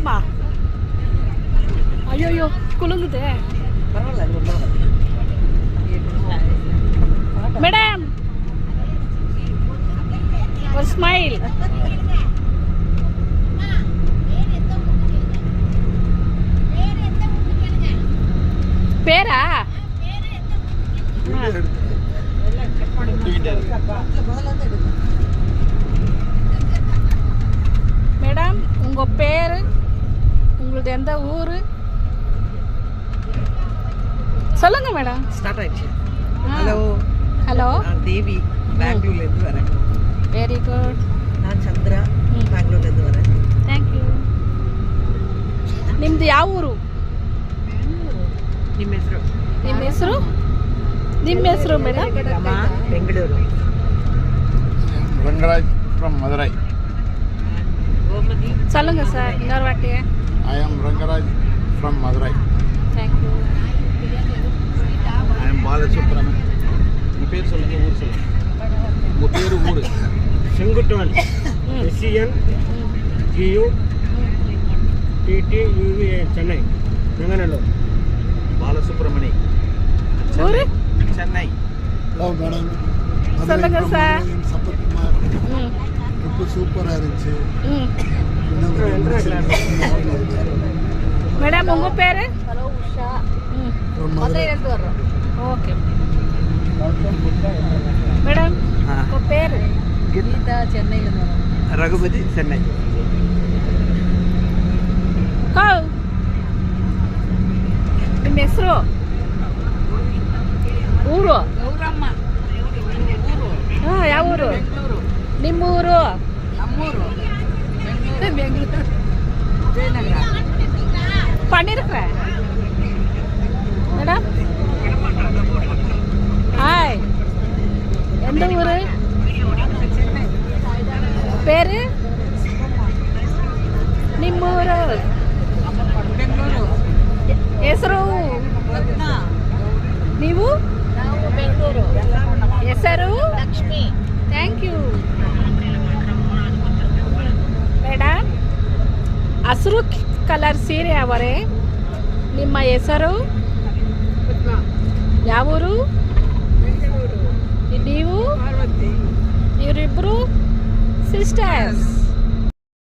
ಅಮ್ಮ ಅಯ್ಯೋ ಕುಲುಂಗಿದೆ ಮೇಡಮ್ ஒரு ஸ்மைல் பேரா மேடம் உங்க பேரு உங்களது எந்த ஊரு சொல்லுங்க மேடம் ஸ்டார்ட் ஆயிடுச்சு ஹலோ ஹலோ நான் தேவி பெங்களூர்ல இருந்து வரேன் வெரி குட் ನಾನು ಚಂದ್ರ ಬ್ಯಾಂಗ್ಳೂರಿಂದ வரேன் ಥ್ಯಾಂಕ್ ಯು ನಿಮ್ದು ಯಾವ ಊರು ನಿಮ್ಮ ಹೆಸರು ನಿಮ್ಮ ಹೆಸರು madam Bengaluru Rangaraj from Madurai. சொல்லுங்க சார் இன்னொரு வாட்டி I am Rangaraj from Madurai. Thank you I am Balasubramanian. உங்கள் பேர் சொல்லுங்கள் ஊர் சொல்லுங்கள் உங்கள் பேர் ஊர் Senguttuvan SCN GU TTUVA Chennai Nanganallur Balasubramani ஊரு சென்னை ஹலோ மேடம் சொல்லுங்க சார் சப்பத்குமார் ம் ட்ரிப்பு சூப்பராக இருந்துச்சு ம் மேடம் உங்க பேரு ஹலோ உஷா ம் மதுரையிலேருந்து வர்றோம் ஓகே மேடம் உங்க பேரு ಗೀತಾ ಚೆನ್ನೈಯಿಂದ ரகுபதி சென்னை ಕೌ ನಿಮ್ಮ ಹೆಸರು ಊರು ಹಾಂ ಯಾವ ಊರು ನಿಮ್ಮ ಊರು ನಮ್ಮೂರು ಬೆಂಗಳೂರು ಜಯನಗರ பண்ணிருக்கிற மேடம் ஹாய் எந்த ஊரு பேரு ನಿಮ್ಮೂರು ಬೆಂಗಳೂರು ಹೆಸರು ನೀವು ನಾವು ಬೆಂಗಳೂರು ಹೆಸರು ಲಕ್ಷ್ಮಿ ಥ್ಯಾಂಕ್ ಯು ಮೇಡಮ್ ಹಸಿರು ಕಲರ್ ಸೀರೆ ಅವರೇ ನಿಮ್ಮ ಹೆಸರು ಯಾವೂರು ನೀವು ಇವರಿಬ್ಬರು ಸಿಸ್ಟರ್ಸ್